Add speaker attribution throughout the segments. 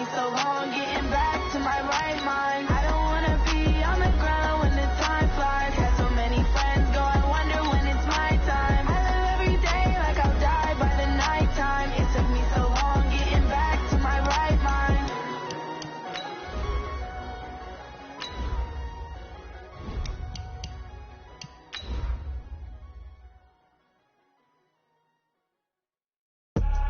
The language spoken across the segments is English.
Speaker 1: me so long getting back to my right mind. I don't want to be on the ground when the time flies. Had so many friends go, I wonder when it's my time. I live every day like I'll die by the nighttime. It took me so long getting back to my right mind.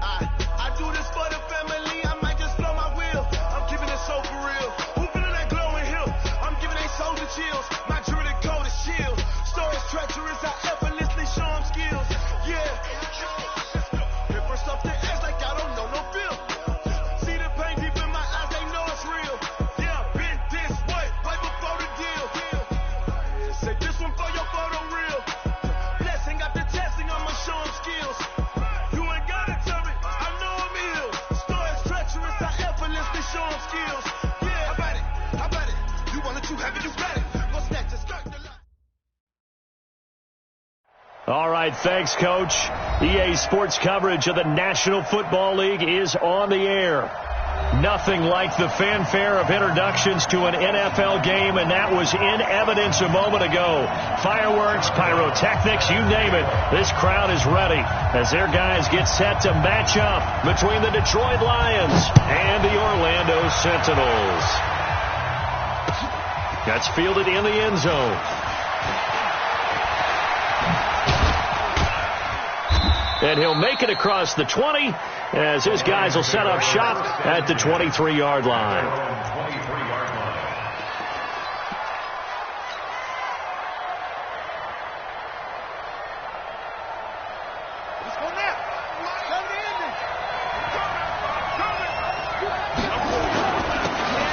Speaker 2: I do this for the family, I might just blow my wheel. I'm keeping it so for real. Who feeling that glowing hill? I'm giving they soldier chills. My jewelry coat is shield. Stories treacherous, I effortlessly show them skills. Yeah. Here for stuff that acts like I don't know no feel. See the pain deep in my eyes, they know it's real. Yeah, been this way, right before the deal. Say this one for your photo reel. Blessing got the testing, I'ma show them skills. You ain't gotta tell me, I know I'm ill. Stories treacherous, I effortlessly show them skills. Yeah, how about it? You want it too heavy, you got it. Go snatch it, skirt the line.
Speaker 3: All right, thanks, Coach. EA Sports coverage of the National Football League is on the air. Nothing like the fanfare of introductions to an NFL game, and that was in evidence a moment ago. Fireworks, pyrotechnics, you name it. This crowd is ready as their guys get set to match up between the Detroit Lions and the Orlando Sentinels. That's fielded in the end zone. And he'll make it across the 20 as his guys will set up shop at the 23-yard line.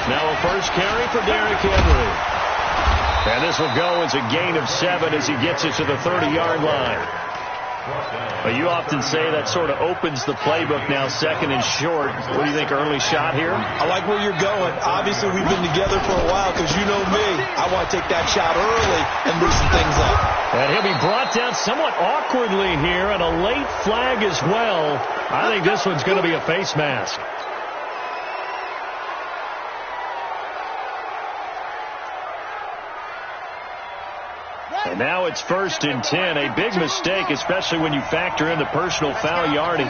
Speaker 3: Now a first carry for Derrick Henry. And this will go as a gain of 7 as he gets it to the 30-yard line. Well, you often say that sort of opens the playbook now, second and short. What do you think, early shot here?
Speaker 4: I like where you're going. Obviously, we've been together for a while because you know me. I want to take that shot early and loosen things up.
Speaker 3: And he'll be brought down somewhat awkwardly here, and a late flag as well. I think this one's going to be a face mask. And now it's 1st and 10. A big mistake, especially when you factor in the personal foul yardage.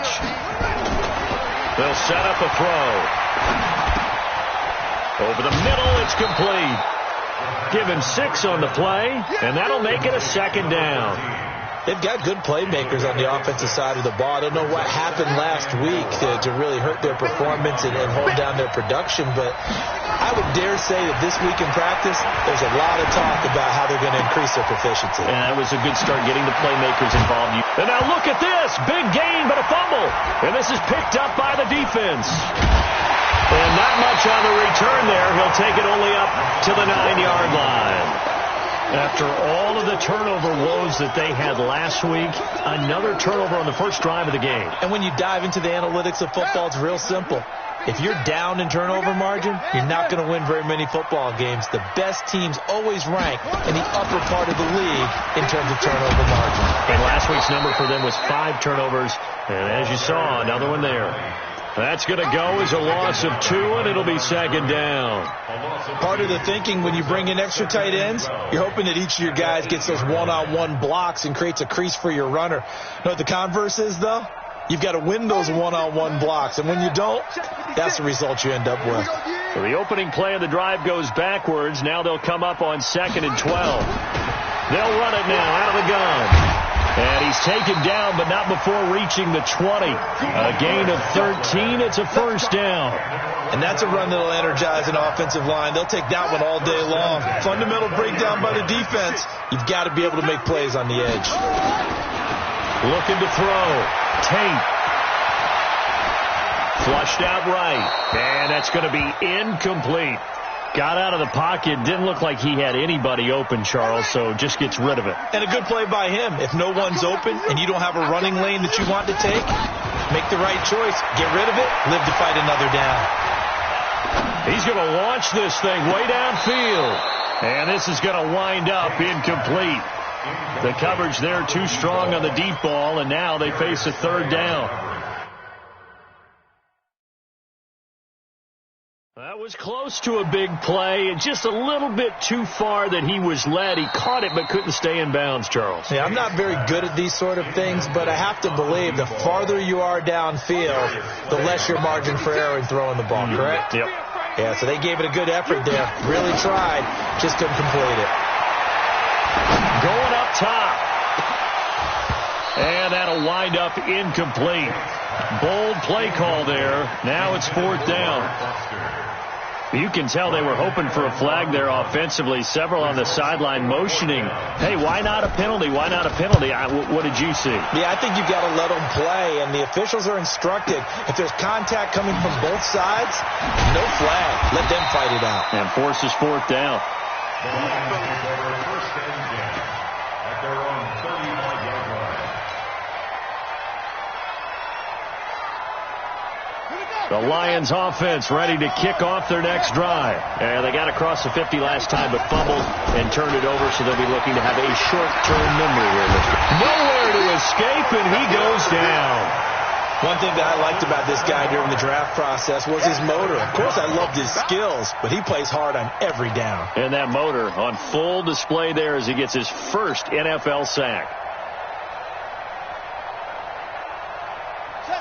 Speaker 3: They'll set up a throw. Over the middle, it's complete. Give him 6 on the play, and that'll make it a 2nd down.
Speaker 4: They've got good playmakers on the offensive side of the ball. I don't know what happened last week to really hurt their performance and hold down their production, but I would dare say that this week in practice, there's a lot of talk about how they're going to increase their proficiency.
Speaker 3: And that was a good start getting the playmakers involved. And now look at this. Big gain, but a fumble. And this is picked up by the defense. And not much on the return there. He'll take it only up to the 9-yard line. After all of the turnover woes that they had last week, another turnover on the first drive of the game.
Speaker 4: And when you dive into the analytics of football, it's real simple. If you're down in turnover margin, you're not going to win very many football games. The best teams always rank in the upper part of the league in terms of turnover margin.
Speaker 3: And last week's number for them was 5 turnovers. And as you saw, another one there. That's going to go as a loss of 2, and it'll be 2nd down.
Speaker 4: Part of the thinking when you bring in extra tight ends, you're hoping that each of your guys gets those one-on-one blocks and creates a crease for your runner. You know what the converse is, though? You've got to win those one-on-one blocks, and when you don't, that's the result you end up with.
Speaker 3: So the opening play of the drive goes backwards. Now they'll come up on 2nd and 12. They'll run it now out of the gun. And he's taken down, but not before reaching the 20. A gain of 13. It's a 1st down.
Speaker 4: And that's a run that'll energize an offensive line. They'll take that one all day long. Fundamental breakdown by the defense. You've got to be able to make plays on the edge.
Speaker 3: Looking to throw. Tate. Flushed out right. And that's going to be incomplete. Got out of the pocket. Didn't look like he had anybody open, Charles, so just gets rid of it.
Speaker 4: And a good play by him. If no one's open and you don't have a running lane that you want to take, make the right choice. Get rid of it. Live to fight another down.
Speaker 3: He's going to launch this thing way downfield. And this is going to wind up incomplete. The coverage there too strong on the deep ball, and now they face a 3rd down. That was close to a big play, and just a little bit too far that he was led. He caught it but couldn't stay in bounds, Charles.
Speaker 4: Yeah, I'm not very good at these sort of things, but I have to believe the farther you are downfield, the less your margin for error in throwing the ball, correct?
Speaker 3: Yep.
Speaker 4: Yeah, so they gave it a good effort there. Really tried, just couldn't complete it.
Speaker 3: Going up top. And that'll wind up incomplete. Bold play call there. Now it's 4th down. You can tell they were hoping for a flag there offensively. Several on the sideline motioning, hey, why not a penalty? Why not a penalty? What did you see?
Speaker 4: Yeah, I think you've got to let them play, and the officials are instructed. If there's contact coming from both sides, no flag. Let them fight it out.
Speaker 3: And forces 4th down.
Speaker 5: The Lions are first and 10 at their own 35-yard line.
Speaker 3: The Lions offense ready to kick off their next drive. And they got across the 50 last time but fumbled and turned it over, so they'll be looking to have a short-term memory here. Nowhere to escape, and he goes down.
Speaker 4: One thing that I liked about this guy during the draft process was his motor. Of course, I loved his skills, but he plays hard on every down.
Speaker 3: And that motor on full display there as he gets his first NFL sack.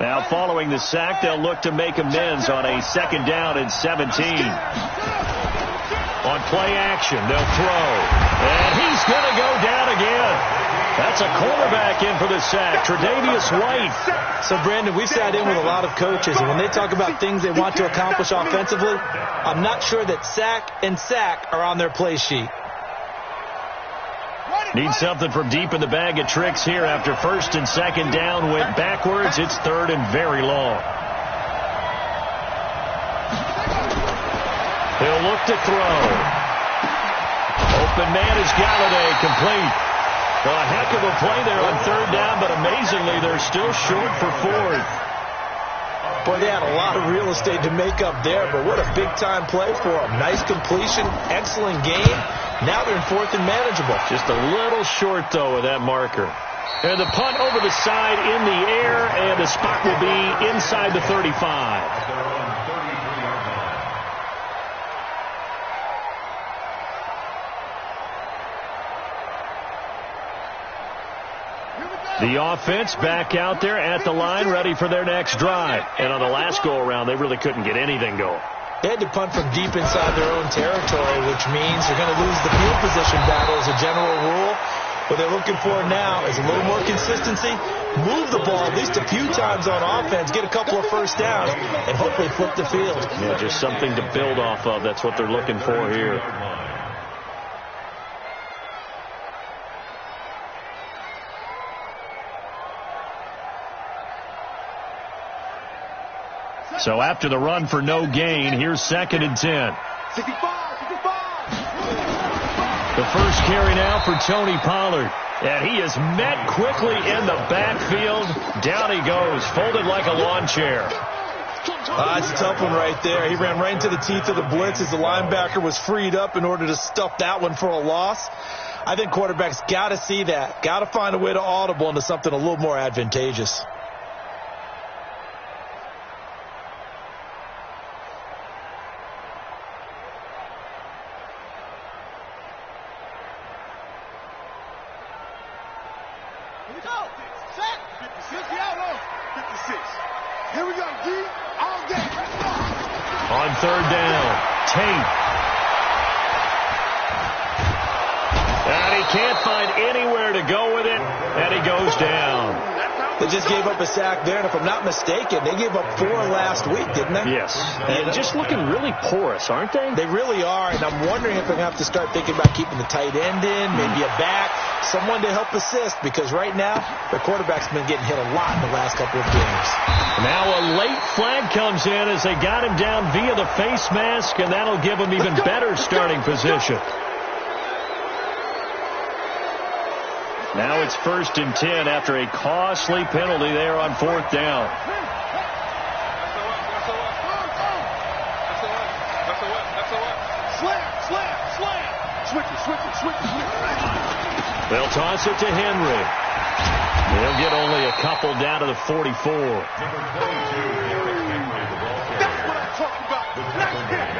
Speaker 3: Now, following the sack, they'll look to make amends on a 2nd down and 17. On play action, they'll throw. And he's going to go down again. That's a cornerback in for the sack, Tre'Davious White.
Speaker 4: So, Brandon, we've sat in with a lot of coaches, and when they talk about things they want to accomplish offensively, I'm not sure that sack and sack are on their play sheet.
Speaker 3: Need something from deep in the bag of tricks here after 1st and 2nd down went backwards. It's 3rd and very long. He'll look to throw. Open man is Galladay, complete. Well, a heck of a play there on 3rd down, but amazingly, they're still short for 4th.
Speaker 4: Boy, they had a lot of real estate to make up there, but what a big-time play for them. Nice completion, excellent game. Now they're in 4th and manageable.
Speaker 3: Just a little short, though, of that marker. And the punt over the side in the air, and the spot will be inside the 35. The offense back out there at the line, ready for their next drive. And on the last go-around, they really couldn't get anything going.
Speaker 4: They had to punt from deep inside their own territory, which means they're going to lose the field position battle as a general rule. What they're looking for now is a little more consistency, move the ball at least a few times on offense, get a couple of first downs, and hopefully flip the field.
Speaker 3: Yeah, just something to build off of. That's what they're looking for here. So after the run for no gain, here's 2nd and 10. The first carry now for Tony Pollard. And he is met quickly in the backfield. Down he goes, folded like a lawn chair.
Speaker 4: That's a tough one right there. He ran right into the teeth of the blitz as the linebacker was freed up in order to stuff that one for a loss. I think quarterbacks got to see that. Got to find a way to audible into something a little more advantageous.
Speaker 3: On 3rd down, Tate. And he can't find anywhere to go with it, and he goes down.
Speaker 4: They just gave up a sack there, and if I'm not mistaken, they gave up 4 last week, didn't they?
Speaker 3: Yes. And just looking really porous, aren't they?
Speaker 4: They really are, and I'm wondering if they're going to have to start thinking about keeping the tight end in, maybe a back, someone to help assist, because right now, the quarterback's been getting hit a lot in the last couple of games.
Speaker 3: Now a late flag comes in as they got him down via the face mask, and that'll give him even better starting position. Now it's 1st and 10 after a costly penalty there on 4th down. They'll toss it to Henry. They'll get only a couple down to the 44.
Speaker 5: Number 22, Henry, the ball carrier. That's what I'm talking about.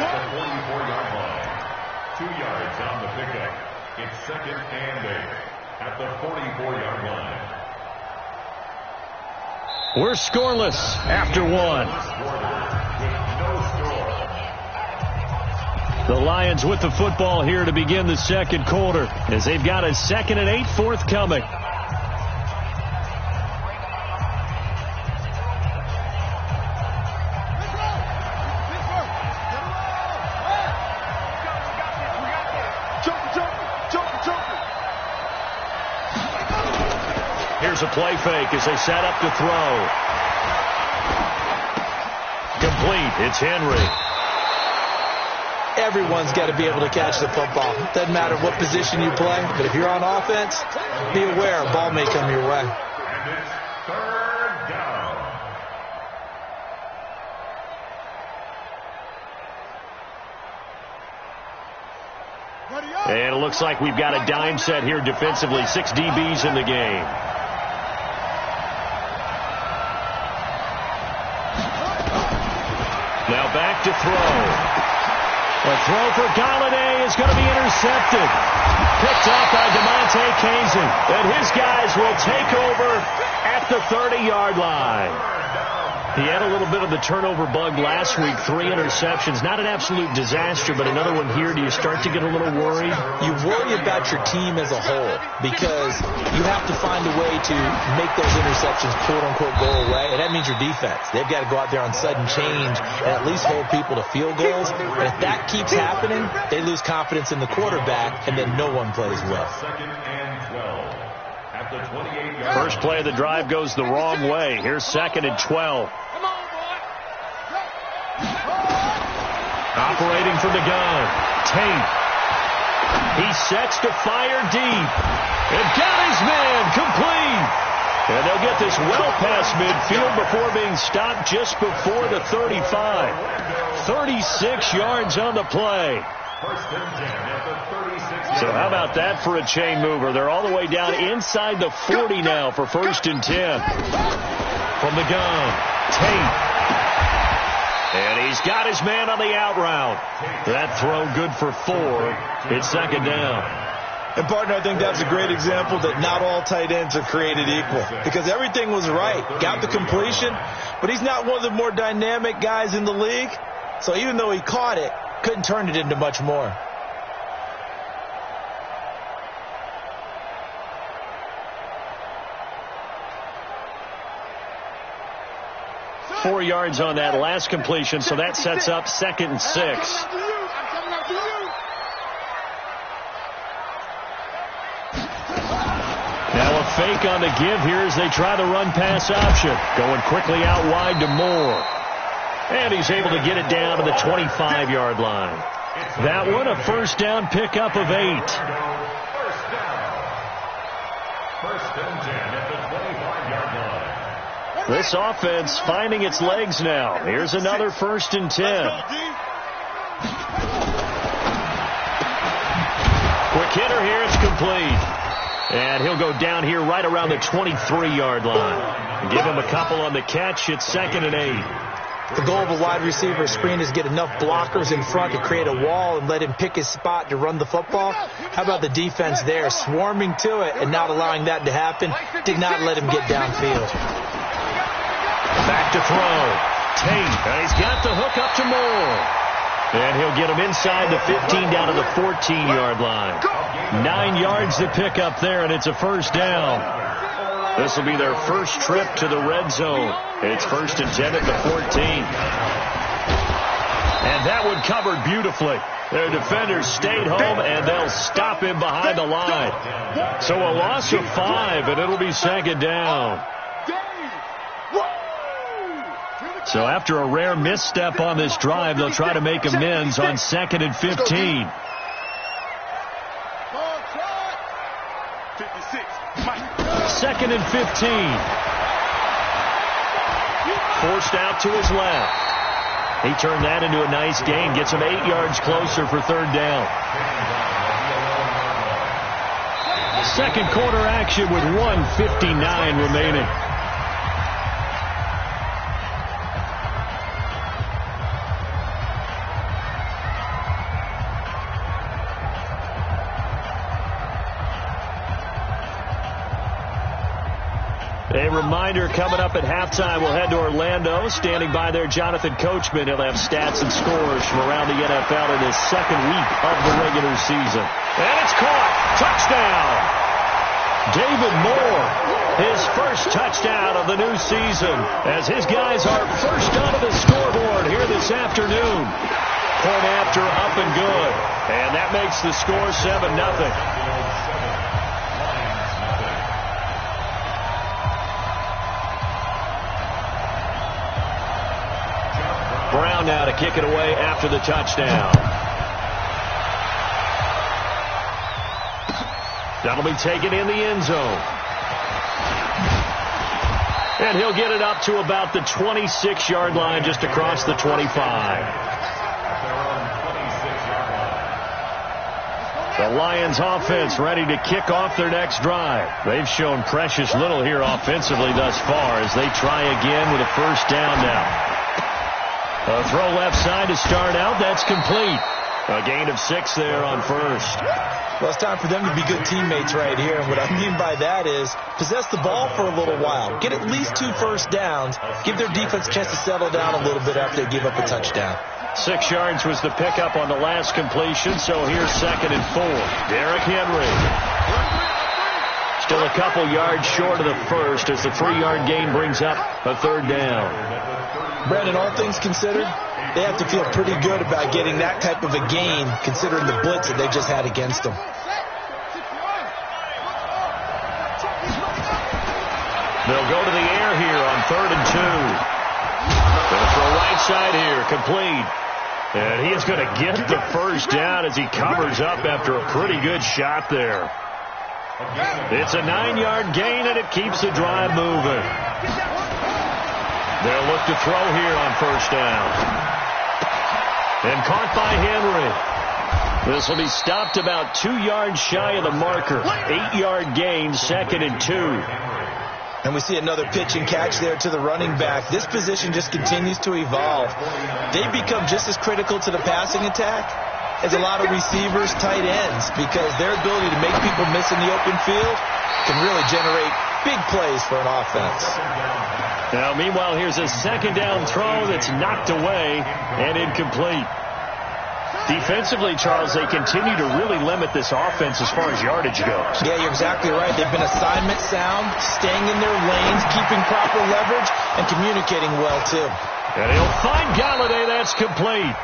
Speaker 5: yards on the pickup. It's 2nd and 8 at the 44-yard line.
Speaker 3: We're scoreless after one. The Lions with the football here to begin the second quarter as they've got a 2nd and 8 forthcoming. Here's a play fake as they set up to throw. Complete. It's Henry.
Speaker 4: Everyone's got to be able to catch the football. Doesn't matter what position you play, but if you're on offense, be aware a ball may come your way.
Speaker 5: And it's 3rd down.
Speaker 3: And it looks like we've got a dime set here defensively. 6 DBs in the game. Now back to throw. The throw for Galladay is going to be intercepted. Picked up by DeMonte Kazin. And his guys will take over at the 30-yard line. He had a little bit of the turnover bug last week. 3 interceptions. Not an absolute disaster, but another one here. Do you start to get a little worried?
Speaker 4: You worry about your team as a whole because you have to find a way to make those interceptions, quote-unquote, go away. And that means your defense. They've got to go out there on sudden change and at least hold people to field goals. And if that keeps happening, they lose confidence in the quarterback, and then no one plays well.
Speaker 5: 2nd and 12 at the 28-yard.
Speaker 3: First play of the drive goes the wrong way. Here's 2nd and 12. Operating from the gun. Tate. He sets to fire deep. And got his man complete. And they'll get this well past midfield before being stopped just before the 35. 36 yards on the play.
Speaker 5: 1st and 10 at the 36.
Speaker 3: So how about that for a chain mover? They're all the way down inside the 40 now for 1st and 10. From the gun. Tate. And he's got his man on the out route. That throw good for 4. It's 2nd down.
Speaker 4: And, partner, I think that's a great example that not all tight ends are created equal because everything was right. Got the completion, but he's not one of the more dynamic guys in the league. So even though he caught it, couldn't turn it into much more.
Speaker 3: Four yards on that last completion, so that sets up 2nd and 6. Now a fake on the give here as they try the run-pass option. Going quickly out wide to Moore. And he's able to get it down to the 25-yard line. That one a 1st down pickup of 8.
Speaker 5: 1st down. 1st and 10 at the 25-yard line.
Speaker 3: This offense finding its legs now. Here's another 1st and 10. Quick hitter here. It's complete. And he'll go down here right around the 23-yard line. Give him a couple on the catch. It's 2nd and 8.
Speaker 4: The goal of a wide receiver screen is get enough blockers in front to create a wall and let him pick his spot to run the football. How about the defense there, swarming to it and not allowing that to happen? Did not let him get downfield.
Speaker 3: Back to throw. Tate. And he's got the hook up to Moore. And he'll get him inside the 15 down to the 14-yard line. 9 yards to pick up there, and it's a 1st down. This will be their first trip to the red zone. It's 1st and 10 at the 14. And that one covered beautifully. Their defenders stayed home, and they'll stop him behind the line. So a loss of 5, and it'll be 2nd down. So after a rare misstep on this drive, they'll try to make amends on 2nd and 15. 2nd and 15. Forced out to his left. He turned that into a nice gain. Gets him 8 yards closer for 3rd down. Second quarter action with 1:59 remaining. A reminder, coming up at halftime, we'll head to Orlando. Standing by there, Jonathan Coachman. He'll have stats and scores from around the NFL in his second week of the regular season. And it's caught. Touchdown. David Moore, his first touchdown of the new season, as his guys are first onto the scoreboard here this afternoon. Point after, up and good. And that makes the score 7-0. Brown now to kick it away after the touchdown. That'll be taken in the end zone. And he'll get it up to about the 26-yard line, just across the 25. The Lions offense ready to kick off their next drive. They've shown precious little here offensively thus far as they try again with a first down now. A throw left side to start out. That's complete. A gain of 6 there on first.
Speaker 4: Well, it's time for them to be good teammates right here. And what I mean by that is possess the ball for a little while. Get at least 2 first downs. Give their defense a chance to settle down a little bit after they give up a touchdown.
Speaker 3: 6 yards was the pickup on the last completion, so here's 2nd and 4. Derrick Henry. Still a couple yards short of the first as the 3-yard gain brings up a third down.
Speaker 4: Brandon, all things considered, they have to feel pretty good about getting that type of a gain considering the blitz that they just had against them.
Speaker 3: They'll go to the air here on 3rd and 2. They'll throw right side here, complete. And he is going to get the first down as he covers up after a pretty good shot there. It's a 9-yard gain, and it keeps the drive moving. They'll look to throw here on first down. And caught by Henry. This will be stopped about 2 yards shy of the marker. 8-yard gain, 2nd and 2.
Speaker 4: And we see another pitch and catch there to the running back. This position just continues to evolve. They become just as critical to the passing attack as a lot of receivers, tight ends, because their ability to make people miss in the open field can really generate big plays for an offense.
Speaker 3: Now, meanwhile, here's a 2nd down throw that's knocked away and incomplete. Defensively, Charles, they continue to really limit this offense as far as yardage goes.
Speaker 4: Yeah, you're exactly right. They've been assignment sound, staying in their lanes, keeping proper leverage, and communicating well, too.
Speaker 3: And he'll find Galladay. That's complete.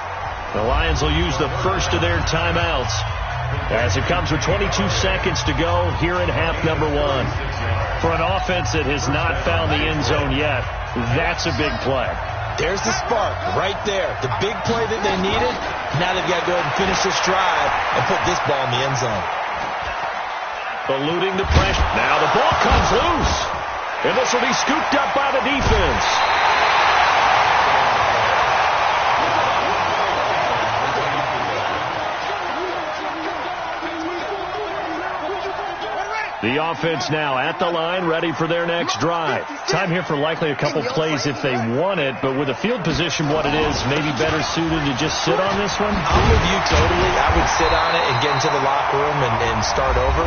Speaker 3: The Lions will use the first of their timeouts as it comes with 22 seconds to go here in half number 1. For an offense that has not found the end zone yet, that's a big play.
Speaker 4: There's the spark right there. The big play that they needed. Now they've got to go ahead and finish this drive and put this ball in the end zone.
Speaker 3: Eluding the pressure. Now the ball comes loose. And this will be scooped up by the defense. The offense now at the line, ready for their next drive. Time here for likely a couple plays if they want it, but with the field position what it is, maybe better suited to just sit on this one?
Speaker 4: I'm with you totally. I would sit on it and get into the locker room and start over.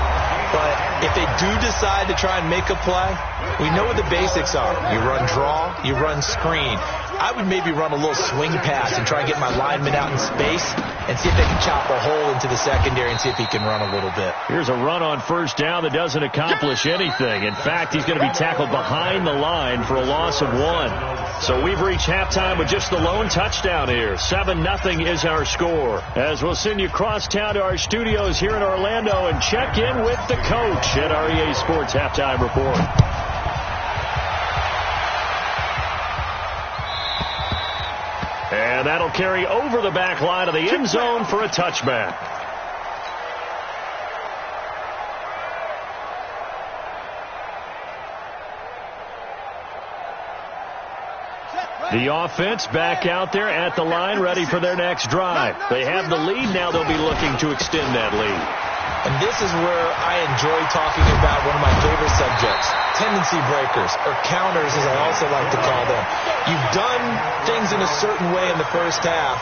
Speaker 4: But if they do decide to try and make a play, we know what the basics are. You run draw, you run screen. I would maybe run a little swing pass and try and get my lineman out in space and see if they can chop a hole into the secondary and see if he can run a little bit.
Speaker 3: Here's a run on first down that doesn't accomplish anything. In fact, he's going to be tackled behind the line for a loss of 1. So we've reached halftime with just the lone touchdown here. 7-0 is our score. As we'll send you across town to our studios here in Orlando and check in with the coach at our EA Sports Halftime Report. And that'll carry over the back line of the end zone for a touchback. The offense back out there at the line, ready for their next drive. They have the lead. Now they'll be looking to extend that lead.
Speaker 4: And this is where I enjoy talking about one of my favorite subjects, tendency breakers, or counters as I also like to call them. You've done things in a certain way in the first half,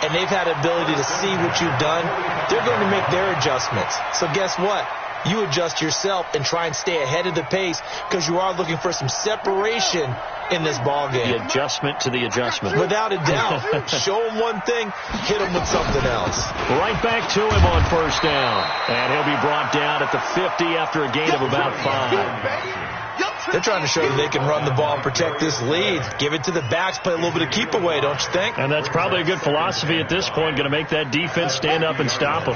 Speaker 4: and they've had ability to see what you've done. They're going to make their adjustments. So guess what? you adjust yourself and try and stay ahead of the pace because you are looking for some separation in this ball game.
Speaker 3: The adjustment to the adjustment.
Speaker 4: Without a doubt. Show him one thing, hit him with something else.
Speaker 3: Right back to him on first down. And he'll be brought down at the 50 after a gain of about 5.
Speaker 4: They're trying to show that they can run the ball and protect this lead. Give it to the backs, play a little bit of keep away, don't you think?
Speaker 3: And that's probably a good philosophy at this point, going to make that defense stand up and stop them.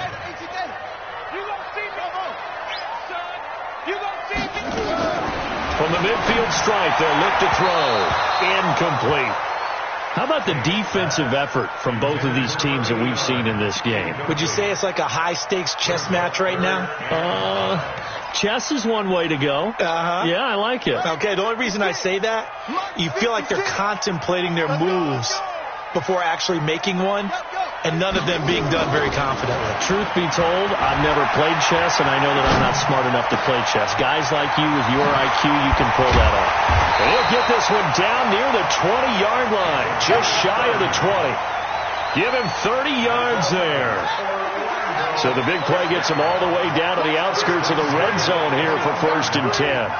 Speaker 3: From the midfield stripe, they'll look to throw. Incomplete. How about the defensive effort from both of these teams that we've seen in this game?
Speaker 4: Would you say it's like a high-stakes chess match right now?
Speaker 3: Chess is one way to go. Yeah, I like it.
Speaker 4: Okay, the only reason I say that, you feel like they're contemplating their moves before actually making one, and none of them being done very confidently.
Speaker 3: Truth be told, I've never played chess, and I know that I'm not smart enough to play chess. Guys like you with your IQ, you can pull that off. And he'll get this one down near the 20-yard line, just shy of the 20. Give him 30 yards there. So the big play gets him all the way down to the outskirts of the red zone here for 1st and 10.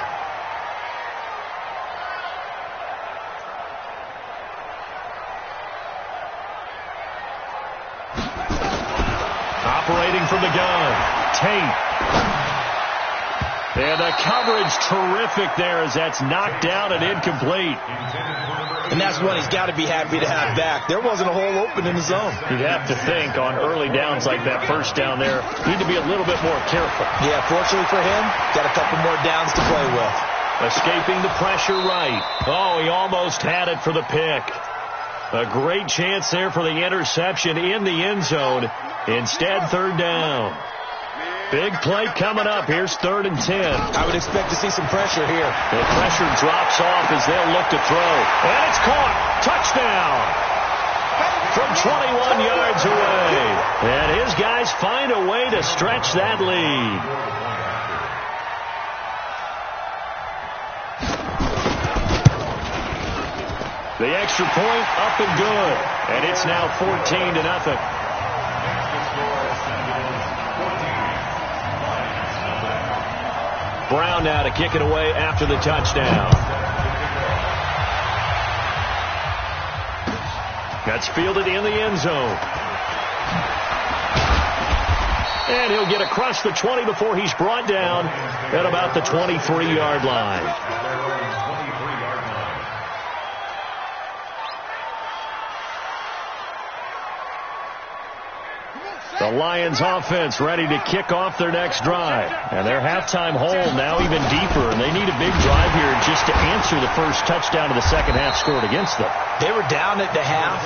Speaker 3: Operating from the gun, Tate. And the coverage terrific there as that's knocked down and incomplete.
Speaker 4: And that's one he's got to be happy to have back. There wasn't a hole open in the zone.
Speaker 3: You'd have to think on early downs like that first down there, need to be a little bit more careful.
Speaker 4: Yeah, fortunately for him, got a couple more downs to play with.
Speaker 3: Escaping the pressure right. Oh, he almost had it for the pick. A great chance there for the interception in the end zone. Instead, 3rd down. Big play coming up. Here's 3rd and 10.
Speaker 4: I would expect to see some pressure here.
Speaker 3: The pressure drops off as they'll look to throw. And it's caught. Touchdown. From 21 yards away. And his guys find a way to stretch that lead. The extra point up and good. And it's now 14-0. Brown now to kick it away after the touchdown. That's fielded in the end zone. And he'll get across the 20 before he's brought down at about the 23-yard line. The Lions offense ready to kick off their next drive. And their halftime hole now even deeper. And they need a big drive here just to answer the first touchdown of the second half scored against them.
Speaker 4: They were down at the half.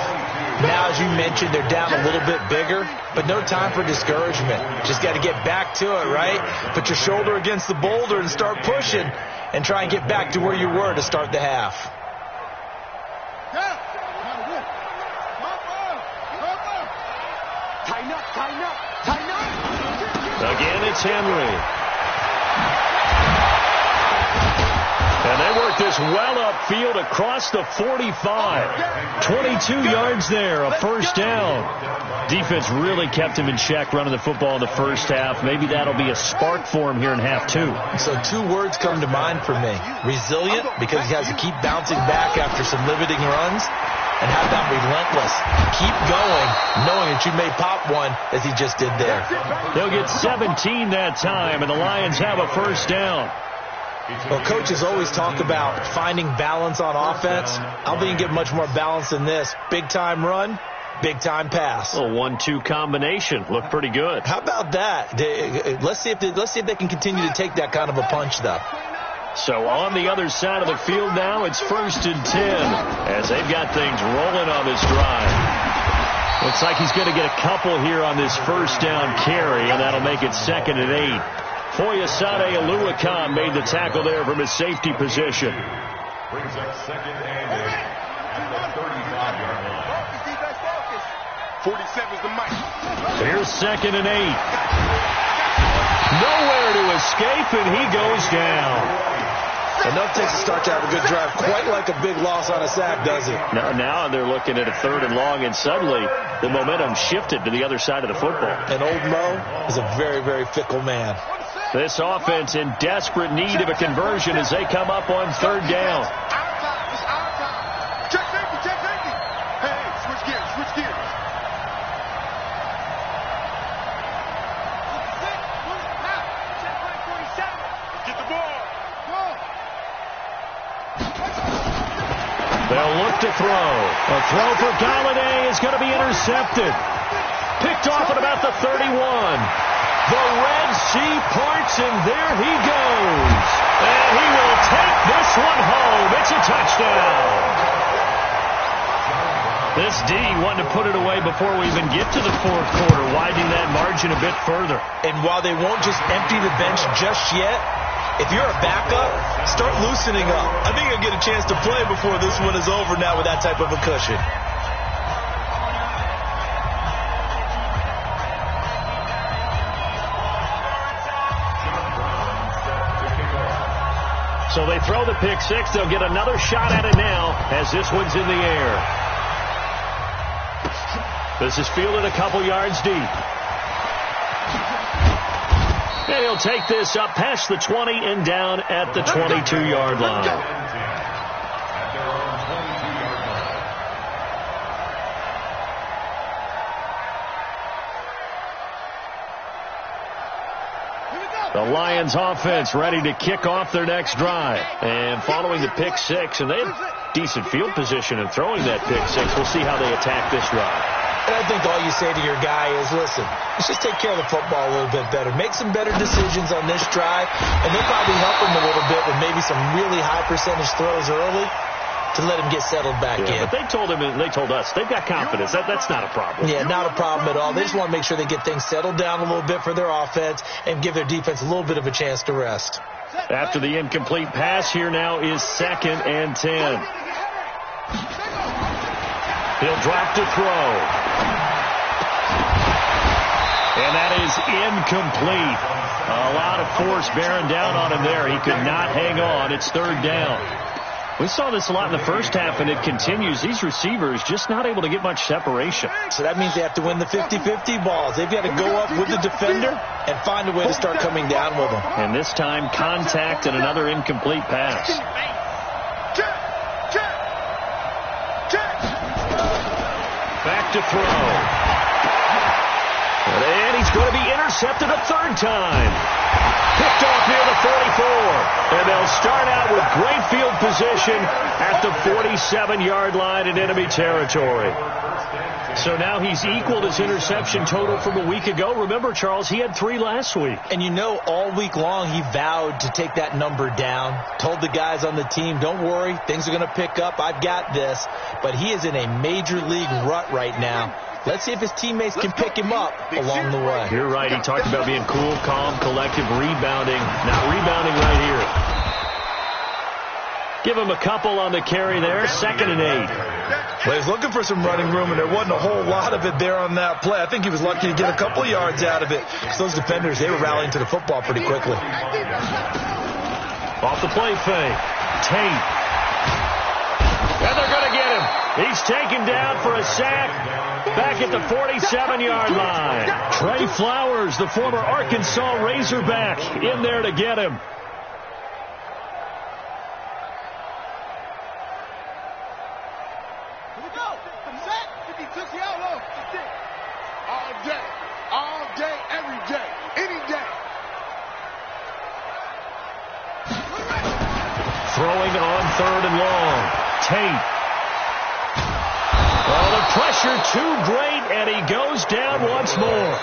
Speaker 4: Now, as you mentioned, they're down a little bit bigger. But no time for discouragement. Just got to get back to it, right? Put your shoulder against the boulder and start pushing. And try and get back to where you were to start the half.
Speaker 3: Again, it's Henry. And they work this well upfield across the 45. 22 yards there, a first down. Defense really kept him in check running the football in the first half. Maybe that'll be a spark for him here in half 2.
Speaker 4: So 2 words come to mind for me. Resilient, because he has to keep bouncing back after some limiting runs. And how about relentless? Keep going, knowing that you may pop one as he just did there.
Speaker 3: They'll get 17 that time, and the Lions have a first down.
Speaker 4: Well, coaches always talk about finding balance on offense. I don't think you can get much more balance than this. Big-time run, big-time pass.
Speaker 3: A 1-2 combination. Looked pretty good.
Speaker 4: How about that? Let's see if they can continue to take that kind of a punch, though.
Speaker 3: So on the other side of the field now, it's 1st and 10 as they've got things rolling on this drive. Looks like he's going to get a couple here on this first down carry, and that'll make it 2nd and 8. Foyesade Aluakan made the tackle there from his safety position.
Speaker 5: Brings up 2nd and 8 at the 35-yard line.
Speaker 2: 47's the mic.
Speaker 3: Here's 2nd and 8. Nowhere to escape, and he goes down.
Speaker 4: Enough takes a start to have a good drive. Quite like a big loss on a sack, does it?
Speaker 3: Now they're looking at a 3rd and long, and suddenly the momentum shifted to the other side of the football.
Speaker 4: And old Mo is a very, very fickle man.
Speaker 3: This offense in desperate need of a conversion as they come up on third down.
Speaker 2: It's our time. Check safety. Hey, switch gears. Get the ball.
Speaker 3: They'll look to throw. A throw for Galladay is going to be intercepted. Picked off at about the 31. The Red Sea parts, and there he goes. And he will take this one home. It's a touchdown. This D wanted to put it away before we even get to the fourth quarter, widening that margin a bit further.
Speaker 4: And while they won't just empty the bench just yet, if you're a backup, start loosening up. I think you'll get a chance to play before this one is over now with that type of a cushion.
Speaker 3: So they throw the pick six. They'll get another shot at it now as this one's in the air. This is fielded a couple yards deep. And he'll take this up past the 20 and down at the 22-yard line. The Lions offense ready to kick off their next drive. And following the pick six, and they have decent field position in throwing that pick six. We'll see how they attack this drive.
Speaker 4: And I think all you say to your guy is, listen, let's just take care of the football a little bit better. Make some better decisions on this drive, and they'll probably help him a little bit with maybe some really high percentage throws early to let him get settled back in.
Speaker 3: But they told him, and they told us, they've got confidence. That's not a problem.
Speaker 4: Yeah, not a problem at all. They just want to make sure they get things settled down a little bit for their offense and give their defense a little bit of a chance to rest.
Speaker 3: After the incomplete pass, here now is 2nd and 10. He'll drop to throw. And that is incomplete. A lot of force bearing down on him there. He could not hang on. It's 3rd down. We saw this a lot in the first half, and it continues. These receivers just not able to get much separation.
Speaker 4: So that means they have to win the 50-50 balls. They've got to go up with the defender and find a way to start coming down with them.
Speaker 3: And this time, contact and another incomplete pass. Back to throw. And he's going to be intercepted a 3rd time. Picked off near the 44. And they'll start out with great field position at the 47-yard line in enemy territory. So now he's equaled his interception total from a week ago. Remember, Charles, he had 3 last week.
Speaker 4: And you know, all week long he vowed to take that number down. Told the guys on the team, don't worry, things are going to pick up. I've got this. But he is in a major league rut right now. Let's see if his teammates can pick him up along the way.
Speaker 3: You're right. He talked about being cool, calm, collective, rebounding. Not rebounding right here. Give him a couple on the carry there. 2nd and 8.
Speaker 4: Well, he's looking for some running room, and there wasn't a whole lot of it there on that play. I think he was lucky to get a couple of yards out of it because those defenders, they were rallying to the football pretty quickly.
Speaker 3: Off the play fake. Tate. And they're going to get him. He's taken down for a sack back at the 47-yard line. Trey Flowers, the former Arkansas Razorback, in there to get him.
Speaker 2: All day, every day, any day.
Speaker 3: Throwing on 3rd and long. Tate. Oh, the pressure too great, and he goes down once more.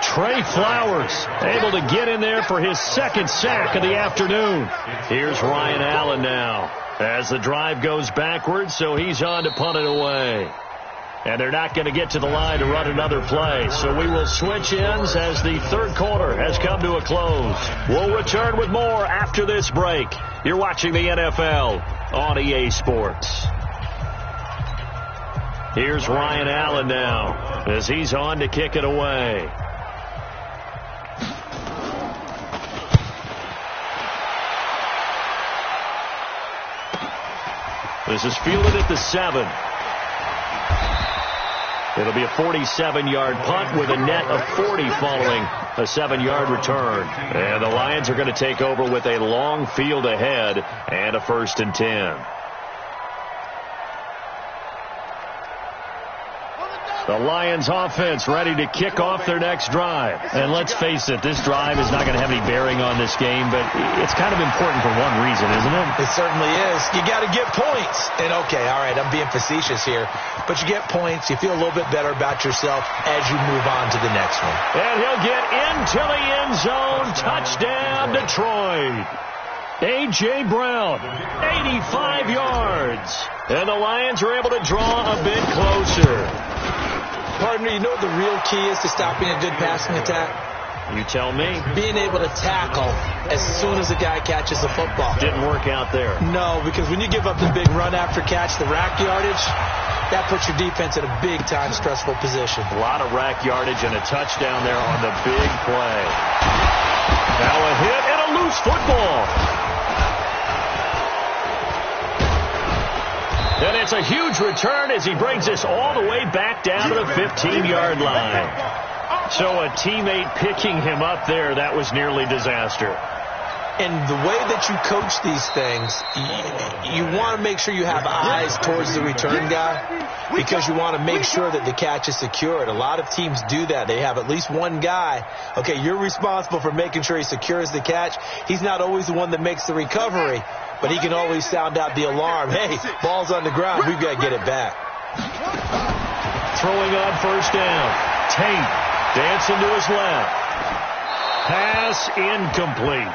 Speaker 3: Trey Flowers able to get in there for his 2nd sack of the afternoon. Here's Ryan Allen now as the drive goes backwards, so he's on to punt it away. And they're not going to get to the line to run another play. So we will switch ends as the 3rd quarter has come to a close. We'll return with more after this break. You're watching the NFL on EA Sports. Here's Ryan Allen now as he's on to kick it away. This is fielded at the 7. It'll be a 47-yard punt with a net of 40 following a 7-yard return. And the Lions are going to take over with a long field ahead and a 1st and 10. The Lions offense ready to kick off their next drive. And let's face it, this drive is not going to have any bearing on this game, but it's kind of important for one reason, isn't it?
Speaker 4: It certainly is. You got to get points. And okay, all right, I'm being facetious here, but you get points, you feel a little bit better about yourself as you move on to the next one.
Speaker 3: And he'll get into the end zone. Touchdown, Detroit. A.J. Brown, 85 yards. And the Lions are able to draw a bit closer.
Speaker 4: Partner, you know what the real key is to stopping a good passing attack?
Speaker 3: You tell me.
Speaker 4: Being able to tackle as soon as a guy catches the football.
Speaker 3: Didn't work out there.
Speaker 4: No, because when you give up the big run after catch, the rack yardage, that puts your defense in a big-time stressful position.
Speaker 3: A lot of rack yardage and a touchdown there on the big play. Now a hit and a loose football. And it's a huge return as he brings us all the way back down to the 15-yard line. So a teammate picking him up there, that was nearly disaster.
Speaker 4: And the way that you coach these things, you want to make sure you have eyes towards the return guy because you want to make sure that the catch is secured. A lot of teams do that. They have at least one guy. Okay, you're responsible for making sure he secures the catch. He's not always the one that makes the recovery, but he can always sound out the alarm. Hey, ball's on the ground. We've got to get it back.
Speaker 3: Throwing on 1st down. Tate dancing to his left. Pass incomplete.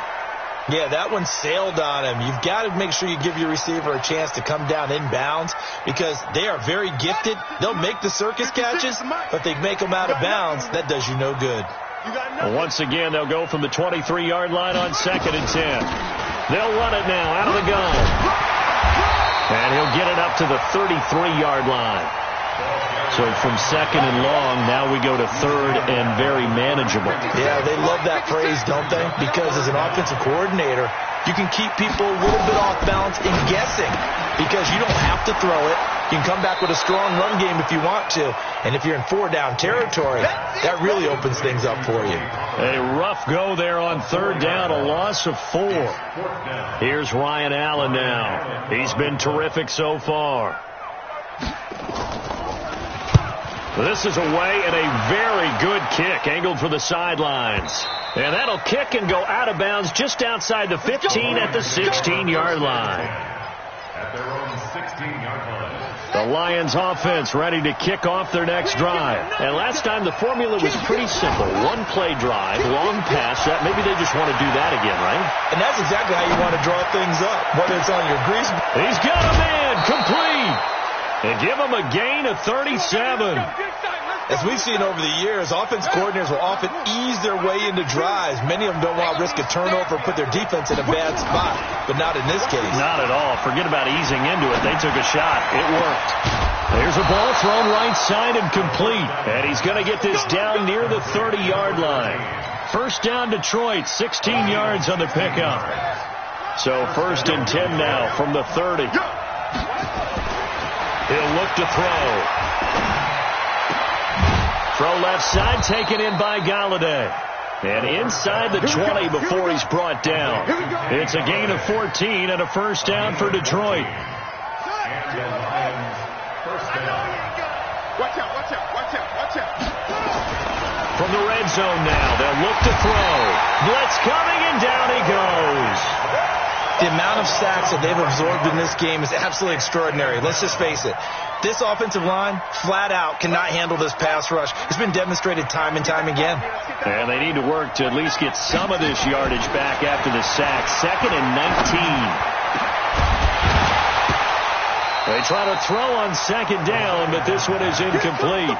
Speaker 4: Yeah, that one sailed on him. You've got to make sure you give your receiver a chance to come down inbounds because they are very gifted. They'll make the circus catches, but they make them out of bounds. That does you no good.
Speaker 3: Well, once again, they'll go from the 23-yard line on 2nd and 10. They'll run it now out of the gun. And he'll get it up to the 33-yard line. So from 2nd and long, now we go to 3rd and very manageable.
Speaker 4: Yeah, they love that phrase, don't they? Because as an offensive coordinator, you can keep people a little bit off balance and guessing because you don't have to throw it. You can come back with a strong run game if you want to. And if you're in 4-down territory, that really opens things up for you.
Speaker 3: A rough go there on 3rd down, a loss of 4. Here's Ryan Allen now. He's been terrific so far. This is away and a very good kick angled for the sidelines. And that'll kick and go out of bounds just outside the 15 at the 16-yard line.
Speaker 5: At their own 16-yard line.
Speaker 3: The Lions offense ready to kick off their next drive. And last time the formula was pretty simple. One play drive, long pass. That maybe they just want to do that again, right?
Speaker 4: And that's exactly how you want to draw things up, whether it's on your grease.
Speaker 3: He's got a man complete. And give him a gain of 37.
Speaker 4: As we've seen over the years, offense coordinators will often ease their way into drives. Many of them don't want to risk a turnover or put their defense in a bad spot, but not in this case.
Speaker 3: Not at all. Forget about easing into it. They took a shot. It worked. There's a ball thrown right side and complete. And he's going to get this down near the 30-yard line. 1st down Detroit, 16 yards on the pickup. So 1st and 10 now from the 30. He'll look to throw. Throw left side, taken in by Galladay. And inside the 20 before he's brought down. It's a gain of 14 and a 1st down for Detroit.
Speaker 5: And the Lions, 1st down.
Speaker 2: Watch out, watch out, watch out, watch out.
Speaker 3: From the red zone now, they'll look to throw. Blitz coming, and down he goes.
Speaker 4: The amount of sacks that they've absorbed in this game is absolutely extraordinary. Let's just face it. This offensive line, flat out, cannot handle this pass rush. It's been demonstrated time and time again.
Speaker 3: And they need to work to at least get some of this yardage back after the sack. 2nd and 19. They try to throw on 2nd down, but this one is incomplete.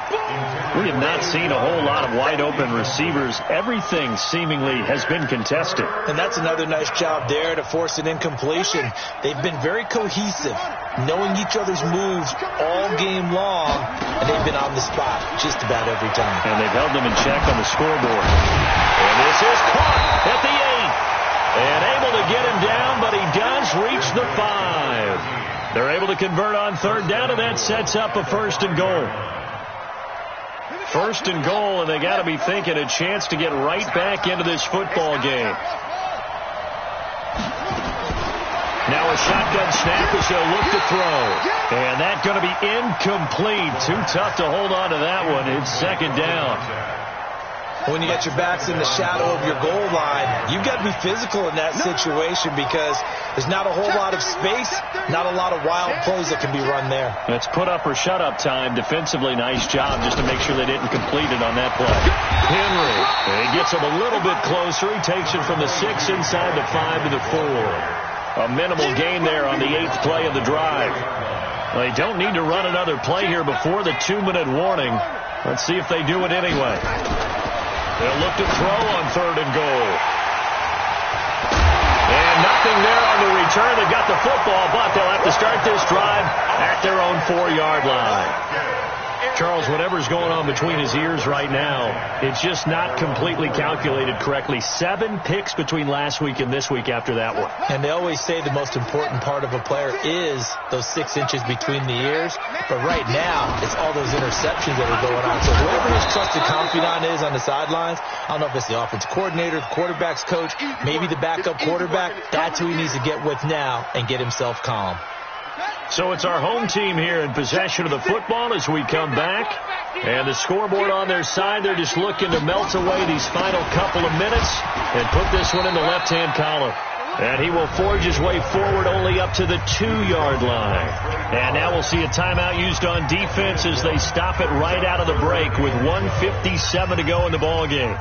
Speaker 3: We have not seen a whole lot of wide-open receivers. Everything seemingly has been contested.
Speaker 4: And that's another nice job there to force an incompletion. They've been very cohesive, knowing each other's moves all game long, and they've been on the spot just about every time.
Speaker 3: And they've held them in check on the scoreboard. And this is caught at the 8. And able to get him down, but he does reach the 5. They're able to convert on 3rd down, and that sets up a 1st and goal. First and goal, and they got to be thinking a chance to get right back into this football game. Now a shotgun snap as they'll look to throw. And that's going to be incomplete. Too tough to hold on to that one. It's second down.
Speaker 4: When you get your backs in the shadow of your goal line, you've got to be physical in that situation because there's not a whole lot of space, not a lot of wild plays that can be run there.
Speaker 3: It's put up or shut up time. Defensively, nice job just to make sure they didn't complete it on that play. Henry, he gets him a little bit closer. He takes it from the 6 inside the 5 to the 4. A minimal gain there on the 8th play of the drive. They don't need to run another play here before the 2-minute warning. Let's see if they do it anyway. They'll look to throw on 3rd and goal. And nothing there on the return. They've got the football, but they'll have to start this drive at their own 4-yard line. Charles, whatever's going on between his ears right now, it's just not completely calculated correctly. 7 picks between last week and this week after that one.
Speaker 4: And they always say the most important part of a player is those 6 inches between the ears. But right now, it's all those interceptions that are going on. So whoever his trusted confidant is on the sidelines, I don't know if it's the offensive coordinator, the quarterback's coach, maybe the backup quarterback, that's who he needs to get with now and get himself calm.
Speaker 3: So it's our home team here in possession of the football as we come back. And the scoreboard on their side, they're just looking to melt away these final couple of minutes and put this one in the left-hand column. And he will forge his way forward only up to the 2-yard line. And now we'll see a timeout used on defense as they stop it right out of the break with 1:57 to go in the ball game.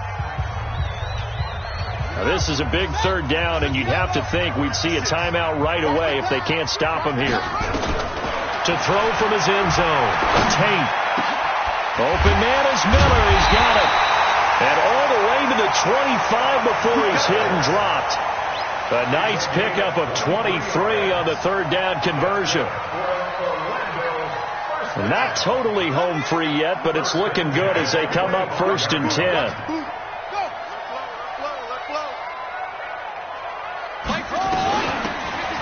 Speaker 3: Now, this is a big 3rd down, and you'd have to think we'd see a timeout right away if they can't stop him here. To throw from his end zone. Tate. Open man is Miller. He's got it. And all the way to the 25 before he's hit and dropped. A nice pickup of 23 on the 3rd down conversion. Not totally home free yet, but it's looking good as they come up 1st and 10.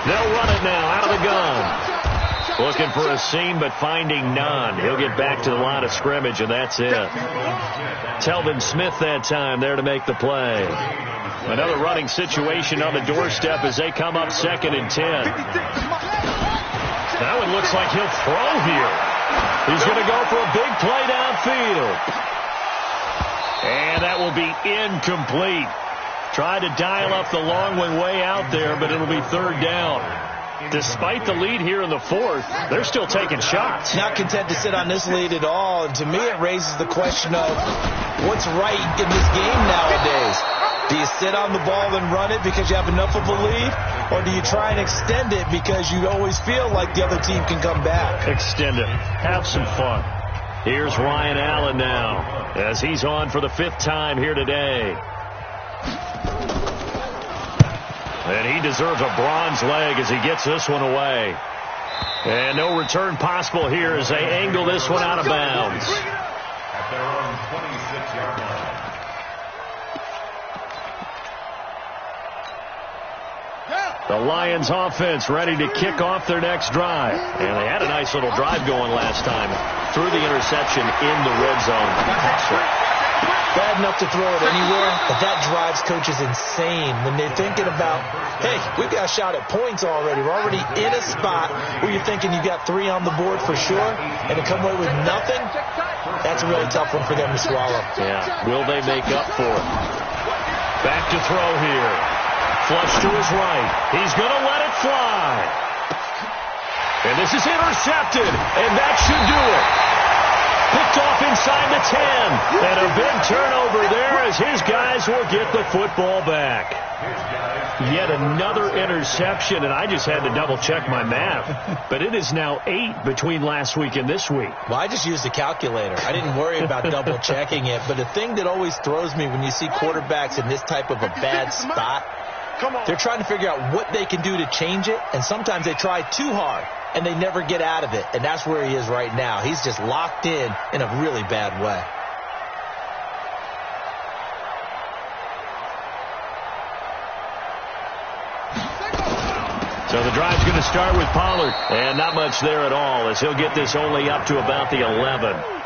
Speaker 3: They'll run it now out of the gun. Looking for a seam, but finding none. He'll get back to the line of scrimmage, and that's it. Telvin Smith that time there to make the play. Another running situation on the doorstep as they come up 2nd and 10. Now it looks like he'll throw here. He's going to go for a big play downfield. And that will be incomplete. Tried to dial up the long one way out there, but it'll be 3rd down. Despite the lead here in the 4th, they're still taking shots.
Speaker 4: Not content to sit on this lead at all. And to me, it raises the question of what's right in this game nowadays. Do you sit on the ball and run it because you have enough of a lead? Or do you try and extend it because you always feel like the other team can come back?
Speaker 3: Extend it. Have some fun. Here's Ryan Allen now as he's on for the 5th time here today. And he deserves a bronze leg as he gets this one away. And no return possible here as they angle this one out of bounds.
Speaker 5: At their own 26-yard line.
Speaker 3: The Lions offense ready to kick off their next drive. And they had a nice little drive going last time. Threw the interception in the red zone.
Speaker 4: Bad enough to throw it anywhere, but that drives coaches insane when they're thinking about, hey, we've got a shot at points already. We're already in a spot where you're thinking you've got 3 on the board for sure, and to come away with nothing, that's a really tough one for them to swallow.
Speaker 3: Yeah, will they make up for it? Back to throw here. Flush to his right. He's going to let it fly. And this is intercepted, and that should do it. Picked off inside the 10. And a big turnover there as his guys will get the football back. Yet another interception, and I just had to double-check my math. But it is now 8 between last week and this week.
Speaker 4: Well, I just used a calculator. I didn't worry about double-checking it. But the thing that always throws me when you see quarterbacks in this type of a bad spot, they're trying to figure out what they can do to change it, and sometimes they try too hard, and they never get out of it, and that's where he is right now. He's just locked in a really bad way.
Speaker 3: So the drive's going to start with Pollard, and not much there at all as he'll get this only up to about the 11.